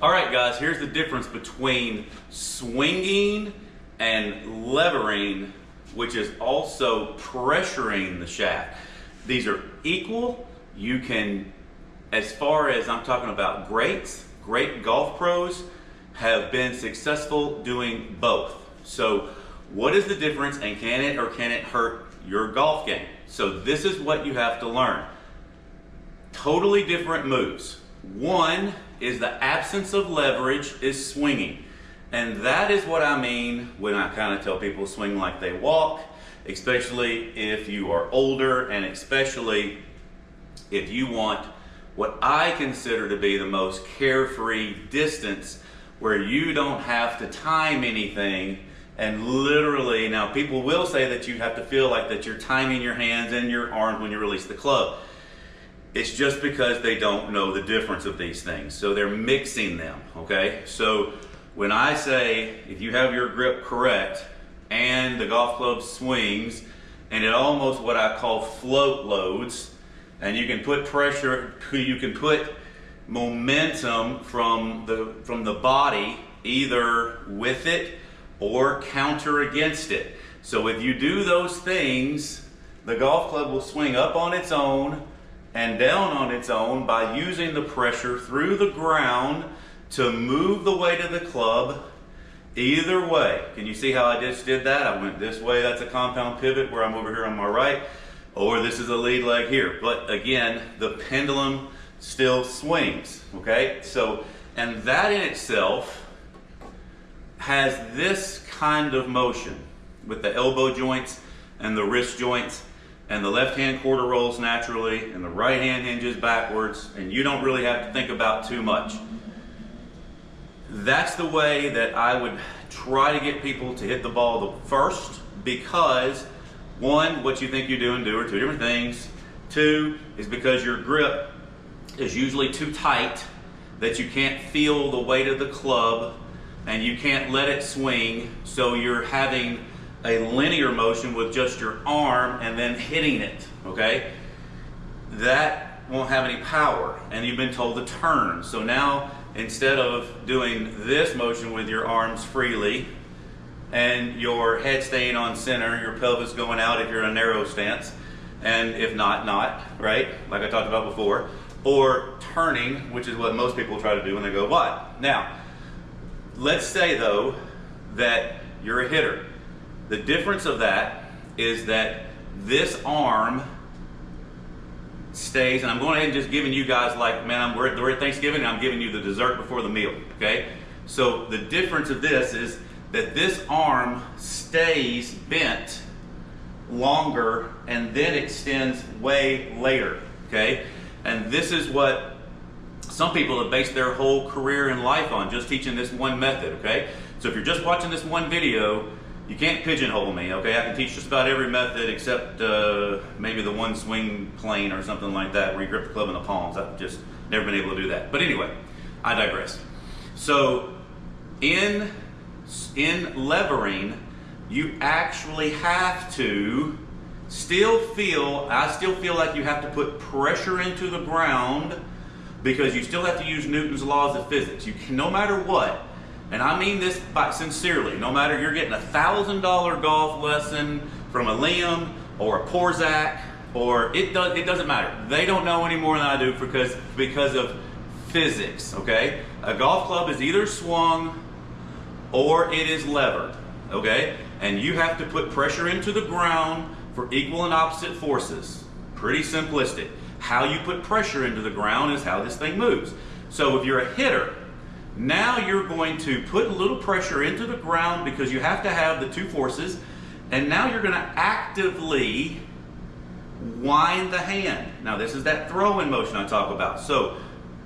All right, guys, here's the difference between swinging and levering, which is also pressuring the shaft. These are equal. You can, as far as I'm talking about great golf pros have been successful doing both. So what is the difference, and can it or can it hurt your golf game? So this is what you have to learn. Totally different moves. One is the absence of leverage is swinging. And that is what I mean when I kind of tell people swing like they walk, especially if you are older and especially if you want what I consider to be the most carefree distance where you don't have to time anything. And literally, now people will say that you have to feel like that you're timing your hands and your arms when you release the club. It's just because they don't know the difference of these things. So they're mixing them, okay? So when I say, if you have your grip correct and the golf club swings, and it almost what I call float loads, and you can put pressure, you can put momentum from the body either with it or counter against it. So if you do those things, the golf club will swing up on its own and down on its own by using the pressure through the ground to move the weight of the club either way. Can you see how I just did that? I went this way, that's a compound pivot where I'm over here on my right, or this is a lead leg here. But again, the pendulum still swings, okay? So, and that in itself has this kind of motion with the elbow joints and the wrist joints, and the left hand quarter rolls naturally and the right hand hinges backwards, and you don't really have to think about too much. That's the way that I would try to get people to hit the ball the first, because one, what you think you're doing are two different things. Two is because your grip is usually too tight that you can't feel the weight of the club and you can't let it swing, so you're having a linear motion with just your arm and then hitting it, okay? That won't have any power, and you've been told to turn. So now, instead of doing this motion with your arms freely and your head staying on center, your pelvis going out if you're in a narrow stance, and if not, right? Like I talked about before, or turning, which is what most people try to do when they go wide. Now, let's say though that you're a hitter. The difference of that is that this arm stays, and I'm going ahead and just giving you guys, like, man, we're at Thanksgiving and I'm giving you the dessert before the meal, okay? So the difference of this is that this arm stays bent longer and then extends way later, okay? And this is what some people have based their whole career in life on, just teaching this one method, okay? So if you're just watching this one video, you can't pigeonhole me, okay? I can teach just about every method except maybe the one swing plane or something like that where you grip the club in the palms. I've just never been able to do that. But anyway, I digress. So in levering, you actually have to I still feel like you have to put pressure into the ground, because you still have to use Newton's laws of physics. You can, no matter what, and I mean this sincerely, no matter you're getting a $1,000 golf lesson from a Liam or a Porzak, or it doesn't matter. They don't know any more than I do because of physics, okay? A golf club is either swung or it is levered, okay? And you have to put pressure into the ground for equal and opposite forces. Pretty simplistic. How you put pressure into the ground is how this thing moves. So if you're a hitter, now you're going to put a little pressure into the ground because you have to have the two forces, and now you're going to actively wind the hand. Now this is that throw-in motion I talk about. So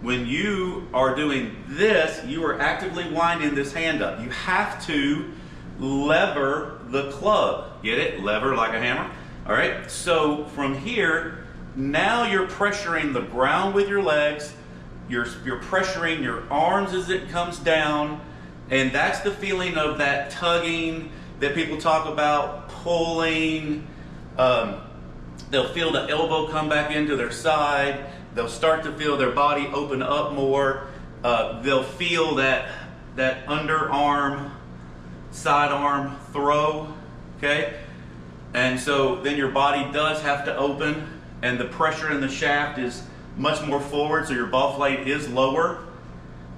when you are doing this, you are actively winding this hand up. You have to lever the club. Get it? Lever like a hammer. All right? So from here, now you're pressuring the ground with your legs. You're pressuring your arms as it comes down, and that's the feeling of that tugging that people talk about, pulling. They'll feel the elbow come back into their side. They'll start to feel their body open up more. they'll feel that underarm, sidearm throw, okay? And so then your body does have to open, and the pressure in the shaft is much more forward, so your ball flight is lower.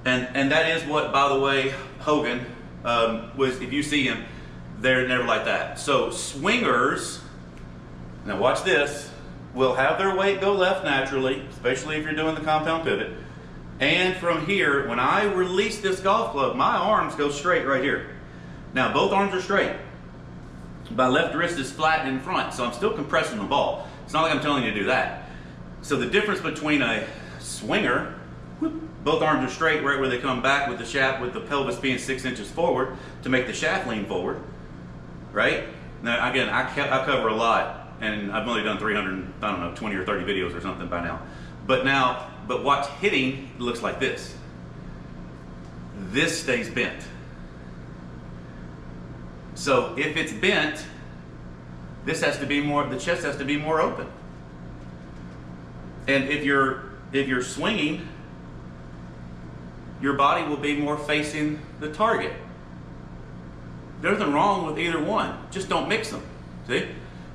And that is what, by the way, Hogan was, if you see him, they're never like that. So swingers, now watch this, will have their weight go left naturally, especially if you're doing the compound pivot. And from here, when I release this golf club, my arms go straight right here. Now both arms are straight. My left wrist is flat in front, so I'm still compressing the ball. It's not like I'm telling you to do that. So the difference between a swinger, both arms are straight right where they come back with the shaft, with the pelvis being 6 inches forward to make the shaft lean forward, right? Now again, I cover a lot, and I've only done 20 or 30 videos or something by now. But watch hitting, it looks like this. This stays bent. So if it's bent, this has to be more, the chest has to be more open. And if you're swinging, your body will be more facing the target. There's nothing wrong with either one, just don't mix them, see?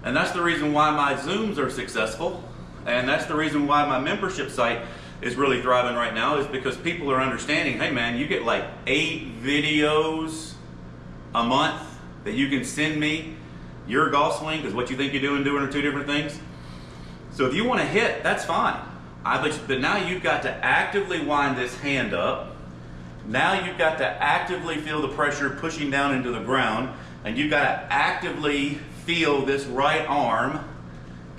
And that's the reason why my Zooms are successful, and that's the reason why my membership site is really thriving right now, is because people are understanding, hey man, you get like 8 videos a month that you can send me your golf swing, because what you think you're doing are 2 different things. So if you want to hit, that's fine. But now you've got to actively wind this hand up. Now you've got to actively feel the pressure pushing down into the ground, and you've got to actively feel this right arm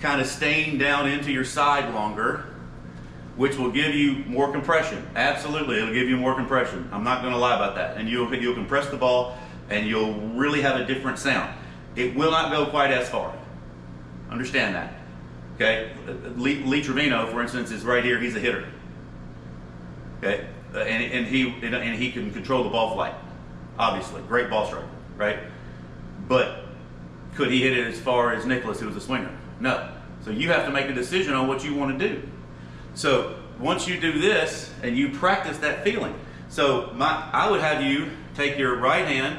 kind of staying down into your side longer, which will give you more compression. Absolutely, it'll give you more compression. I'm not going to lie about that. And you'll compress the ball, and you'll really have a different sound. It will not go quite as far. Understand that. Okay, Lee Trevino, for instance, is right here. He's a hitter. Okay, and he can control the ball flight. Obviously, great ball striker, right? But could he hit it as far as Nicholas, who was a swinger? No. So you have to make a decision on what you want to do. So once you do this and you practice that feeling, so I would have you take your right hand,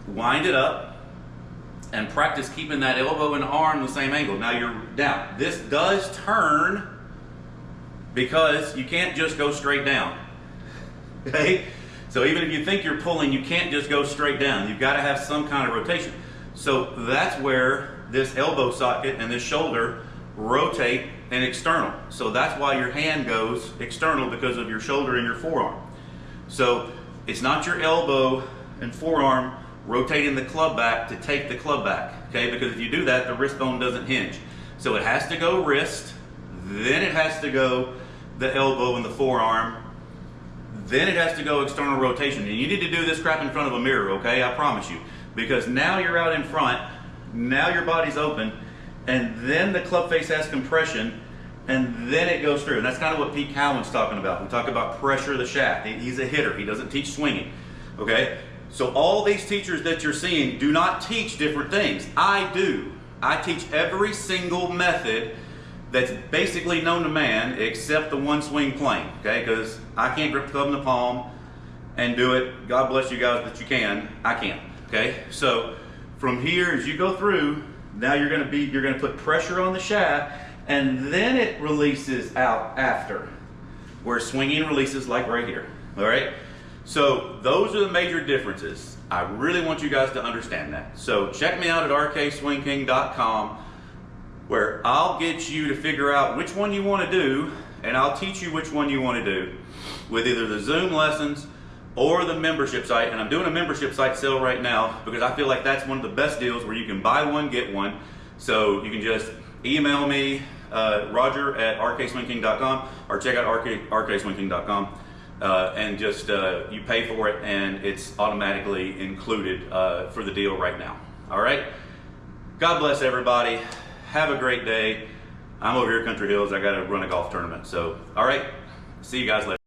wind it up, and practice keeping that elbow and arm the same angle. Now you're down. This does turn because you can't just go straight down. Okay? So even if you think you're pulling, you can't just go straight down. You've got to have some kind of rotation. So that's where this elbow socket and this shoulder rotate and external. So that's why your hand goes external, because of your shoulder and your forearm. So it's not your elbow and forearm rotating the club back to take the club back, okay? Because if you do that, the wrist bone doesn't hinge. So it has to go wrist, then it has to go the elbow and the forearm, then it has to go external rotation. And you need to do this crap in front of a mirror, okay? I promise you. Because now you're out in front, now your body's open, and then the club face has compression, and then it goes through. And that's kind of what Pete Cowan's talking about. We talk about pressure of the shaft. He's a hitter. He doesn't teach swinging, okay? So all these teachers that you're seeing do not teach different things. I do. I teach every single method that's basically known to man, except the one swing plane, okay? Because I can't grip the club in the palm and do it. God bless you guys that you can. I can't, okay? So from here, as you go through, now you're gonna put pressure on the shaft, and then it releases out after, where swinging releases like right here, all right? So those are the major differences. I really want you guys to understand that. So check me out at rkswingking.com, where I'll get you to figure out which one you want to do, and I'll teach you which one you want to do with either the Zoom lessons or the membership site. And I'm doing a membership site sale right now because I feel like that's one of the best deals, where you can buy one, get one. So you can just email me, Roger at rkswingking.com, or check out rkswingking.com. And just you pay for it, and it's automatically included for the deal right now. All right? God bless everybody. Have a great day. I'm over here at Country Hills. I got to run a golf tournament. So, all right. See you guys later.